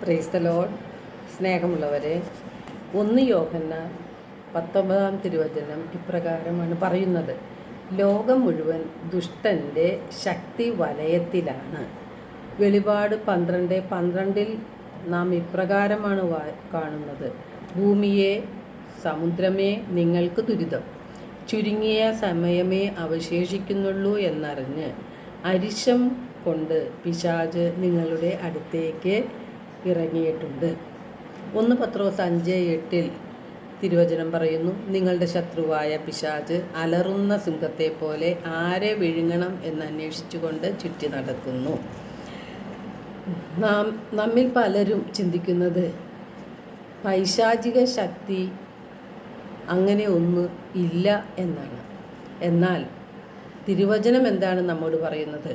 Praise the Lord. സ്നേഹമുള്ളവരെ, 1 യോഹന്നാൻ 19 തിരുവചനം ഇപ്രകാരമാണ് പറയുന്നത്: ലോകം മുഴുവൻ ദുഷ്ടൻ്റെ ശക്തി വലയത്തിലാണ്. വെളിപാട് 12:12 നാം ഇപ്രകാരമാണ് കാണുന്നത്: ഭൂമിയെ, സമുദ്രമേ, നിങ്ങൾക്ക് ദുരിതം, ചുരുങ്ങിയ സമയമേ അവശേഷിക്കുന്നുള്ളൂ എന്നറിഞ്ഞ് അരിശം കൊണ്ട് പിശാച് നിങ്ങളുടെ അടുത്തേക്ക് ഇറങ്ങിയിട്ടുണ്ട്. 1 പത്രോസ് 5:8 തിരുവചനം പറയുന്നു: നിങ്ങളുടെ ശത്രുവായ പിശാച് അലറുന്ന സിംഹത്തെ പോലെ ആരെ വിഴുങ്ങണം എന്നന്വേഷിച്ചുകൊണ്ട് ചുറ്റി നടക്കുന്നു. നമ്മിൽ പലരും ചിന്തിക്കുന്നത് പൈശാചിക ശക്തി അങ്ങനെ ഒന്നും ഇല്ല എന്നാണ്. എന്നാൽ തിരുവചനം എന്താണ് നമ്മോട് പറയുന്നത്?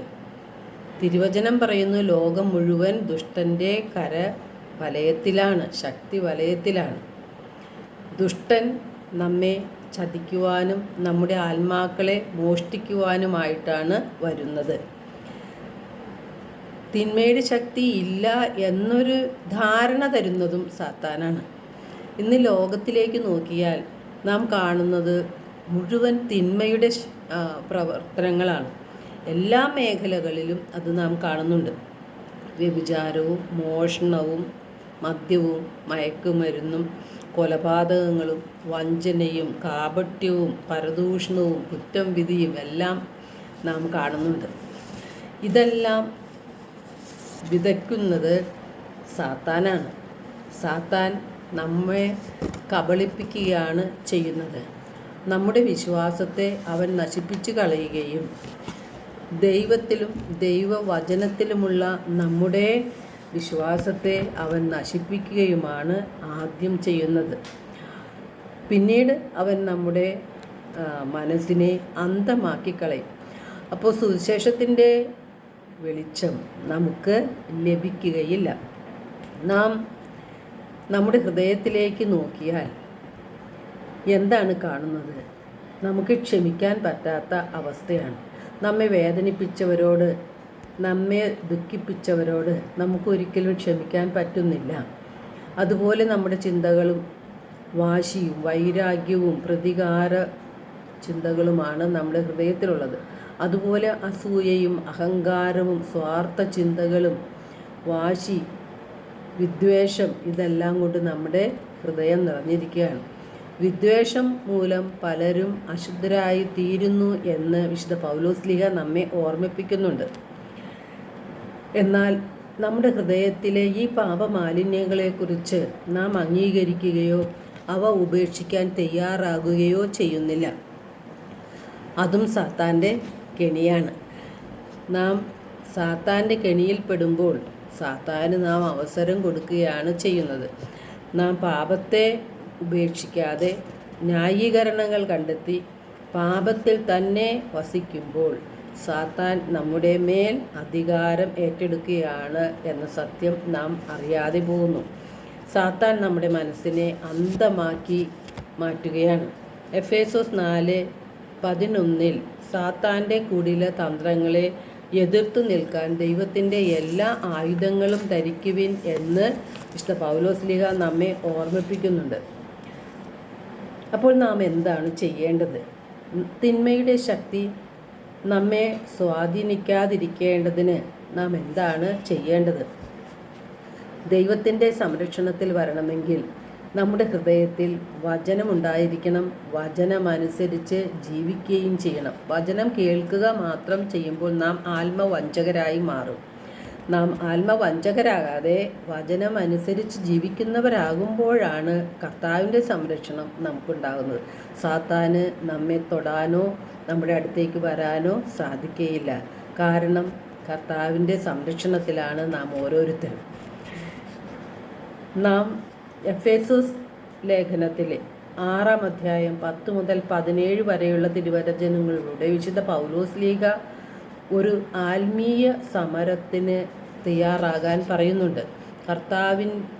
തിരുവചനം പറയുന്നു, ലോകം മുഴുവൻ ദുഷ്ടൻ്റെ വലയത്തിലാണ്, ശക്തി വലയത്തിലാണ്. ദുഷ്ടൻ നമ്മെ ചതിക്കുവാനും നമ്മുടെ ആത്മാക്കളെ മോഷ്ടിക്കുവാനുമായിട്ടാണ് വരുന്നത്. തിന്മയുടെ ശക്തി ഇല്ല എന്നൊരു ധാരണ തരുന്നതും സാത്താനാണ്. ഇന്ന് ലോകത്തിലേക്ക് നോക്കിയാൽ നാം കാണുന്നത് മുഴുവൻ തിന്മയുടെ പ്രവർത്തനങ്ങളാണ്. എല്ലാ മേഖലകളിലും അത് നാം കാണുന്നുണ്ട്. വ്യഭിചാരവും, മോഷണവും, മദ്യവും, മയക്കുമരുന്നും, കൊലപാതകങ്ങളും, വഞ്ചനയും, കാപട്യവും, പരദൂഷണവും, കുറ്റം വിധിയും എല്ലാം നാം കാണുന്നുണ്ട്. ഇതെല്ലാം വിതയ്ക്കുന്നത് സാത്താനാണ്. സാത്താൻ നമ്മെ കബളിപ്പിക്കുകയാണ് ചെയ്യുന്നത്. നമ്മുടെ വിശ്വാസത്തെ അവൻ നശിപ്പിച്ചു കളയുകയും ദൈവത്തിലും ദൈവവചനത്തിലുമുള്ള നമ്മുടെ വിശ്വാസത്തെ അവൻ നശിപ്പിക്കുകയുമാണ് ആദ്യം ചെയ്യുന്നത്. പിന്നീട് അവൻ നമ്മുടെ മനസ്സിനെ അന്ധമാക്കി കളയും. അപ്പോൾ സുവിശേഷത്തിൻ്റെ വെളിച്ചം നമുക്ക് ലഭിക്കുകയില്ല. നാം നമ്മുടെ ഹൃദയത്തിലേക്ക് നോക്കിയാൽ എന്താണ് കാണുന്നത്? നമുക്ക് ക്ഷമിക്കാൻ പറ്റാത്ത അവസ്ഥയാണ്. നമ്മെ വേദനിപ്പിച്ചവരോട്, നമ്മെ ദുഃഖിപ്പിച്ചവരോട് നമുക്കൊരിക്കലും ക്ഷമിക്കാൻ പറ്റുന്നില്ല. അതുപോലെ നമ്മുടെ ചിന്തകളും വാശിയും വൈരാഗ്യവും പ്രതികാര ചിന്തകളുമാണ് നമ്മുടെ ഹൃദയത്തിലുള്ളത്. അതുപോലെ അസൂയയും അഹങ്കാരവും സ്വാർത്ഥ ചിന്തകളും വാശി, വിദ്വേഷം ഇതെല്ലാം കൊണ്ട് നമ്മുടെ ഹൃദയം നിറഞ്ഞിരിക്കുകയാണ്. വിദ്വേഷം മൂലം പലരും അശുദ്ധരായി തീരുന്നു എന്ന് വിശുദ്ധ പൗലോസ്ലീഹ നമ്മെ ഓർമ്മിപ്പിക്കുന്നുണ്ട്. എന്നാൽ നമ്മുടെ ഹൃദയത്തിലെ ഈ പാപമാലിന്യങ്ങളെക്കുറിച്ച് നാം അംഗീകരിക്കുകയോ അവ ഉപേക്ഷിക്കാൻ തയ്യാറാകുകയോ ചെയ്യുന്നില്ല. അതും സാത്താൻ്റെ കെണിയാണ്. നാം സാത്താൻ്റെ കെണിയിൽപ്പെടുമ്പോൾ സാത്താന് നാം അവസരം കൊടുക്കുകയാണ് ചെയ്യുന്നത്. നാം പാപത്തെ ഉപേക്ഷിക്കാതെ ന്യായീകരണങ്ങൾ കണ്ടെത്തി പാപത്തിൽ തന്നെ വസിക്കുമ്പോൾ സാത്താൻ നമ്മുടെ മേൽ അധികാരം ഏറ്റെടുക്കുകയാണ് എന്ന സത്യം നാം അറിയാതെ പോകുന്നു. സാത്താൻ നമ്മുടെ മനസ്സിനെ അന്ധമാക്കി മാറ്റുകയാണ്. എഫേസോസ് 4:11 സാത്താൻ്റെ കുടില തന്ത്രങ്ങളെ എതിർത്തു നിൽക്കാൻ ദൈവത്തിൻ്റെ എല്ലാ ആയുധങ്ങളും ധരിക്കുവിൻ എന്ന് വിശുദ്ധ പൗലോസ്ലീഹ നമ്മെ ഓർമ്മിപ്പിക്കുന്നുണ്ട്. അപ്പോൾ നാം എന്താണ് ചെയ്യേണ്ടത്? തിന്മയുടെ ശക്തി നമ്മെ സ്വാധീനിക്കാതിരിക്കേണ്ടതിന് നാം എന്താണ് ചെയ്യേണ്ടത്? ദൈവത്തിൻ്റെ സംരക്ഷണത്തിൽ വരണമെങ്കിൽ നമ്മുടെ ഹൃദയത്തിൽ വചനമുണ്ടായിരിക്കണം. വചനമനുസരിച്ച് ജീവിക്കുകയും ചെയ്യണം. വചനം കേൾക്കുക മാത്രം ചെയ്യുമ്പോൾ നാം ആത്മവഞ്ചകരായി മാറും. നാം ആത്മവഞ്ചകരാകാതെ വചനമനുസരിച്ച് ജീവിക്കുന്നവരാകുമ്പോഴാണ് കർത്താവിൻ്റെ സംരക്ഷണം നമുക്കുണ്ടാകുന്നത്. സാത്താന് നമ്മെ തൊടാനോ നമ്മുടെ അടുത്തേക്ക് വരാനോ സാധിക്കുകയില്ല. കാരണം കർത്താവിൻ്റെ സംരക്ഷണത്തിലാണ് നാം ഓരോരുത്തരും. നാം എഫേസോസ് ലേഖനത്തിലെ 6-ാം അധ്യായം 10 മുതൽ 17 വരെയുള്ള തിരുവചനങ്ങളിലൂടെ വിശുദ്ധ പൗലോസ്ലീഹ ഒരു ആത്മീയ സമരത്തിന് തയ്യാറാകാൻ പറയുന്നുണ്ട്.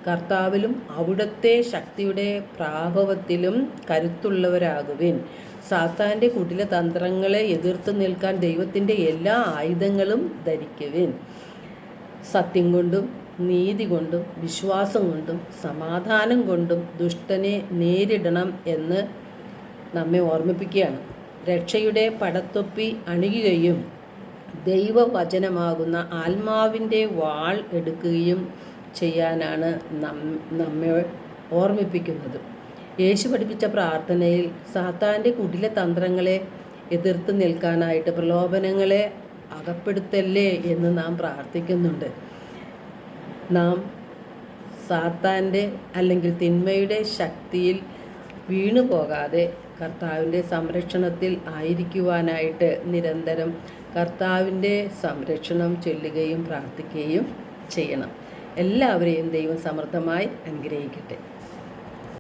കർത്താവിലും അവിടുത്തെ ശക്തിയുടെ പ്രാഭവത്തിലും കരുത്തുള്ളവരാകുവിൻ. സാത്താൻ്റെ കുടില തന്ത്രങ്ങളെ എതിർത്ത് നിൽക്കാൻ ദൈവത്തിൻ്റെ എല്ലാ ആയുധങ്ങളും ധരിക്കുവിൻ. സത്യം കൊണ്ടും നീതി കൊണ്ടും വിശ്വാസം കൊണ്ടും സമാധാനം കൊണ്ടും ദുഷ്ടനെ നേരിടണം എന്ന് നമ്മെ ഓർമ്മിപ്പിക്കുകയാണ്. രക്ഷയുടെ പടത്തൊപ്പി അണിയുകയും ദൈവവചനമാകുന്ന ആത്മാവിൻ്റെ വാൾ എടുക്കുകയും ചെയ്യാനാണ് നമ്മെ ഓർമ്മിപ്പിക്കുന്നത്. യേശു പഠിപ്പിച്ച പ്രാർത്ഥനയിൽ സാത്താൻ്റെ കുടില തന്ത്രങ്ങളെ എതിർത്ത് നിൽക്കാനായിട്ട് പ്രലോഭനങ്ങളെ അകപ്പെടുത്തല്ലേ എന്ന് നാം പ്രാർത്ഥിക്കുന്നുണ്ട്. നാം സാത്താൻ്റെ അല്ലെങ്കിൽ തിന്മയുടെ ശക്തിയിൽ വീണു പോകാതെ കർത്താവിൻ്റെ സംരക്ഷണത്തിൽ ആയിരിക്കുവാനായിട്ട് നിരന്തരം കർത്താവിൻ്റെ സംരക്ഷണം ചൊല്ലുകയും പ്രാർത്ഥിക്കുകയും ചെയ്യണം. എല്ലാവരെയും ദൈവം സമൃദ്ധമായി അനുഗ്രഹിക്കട്ടെ.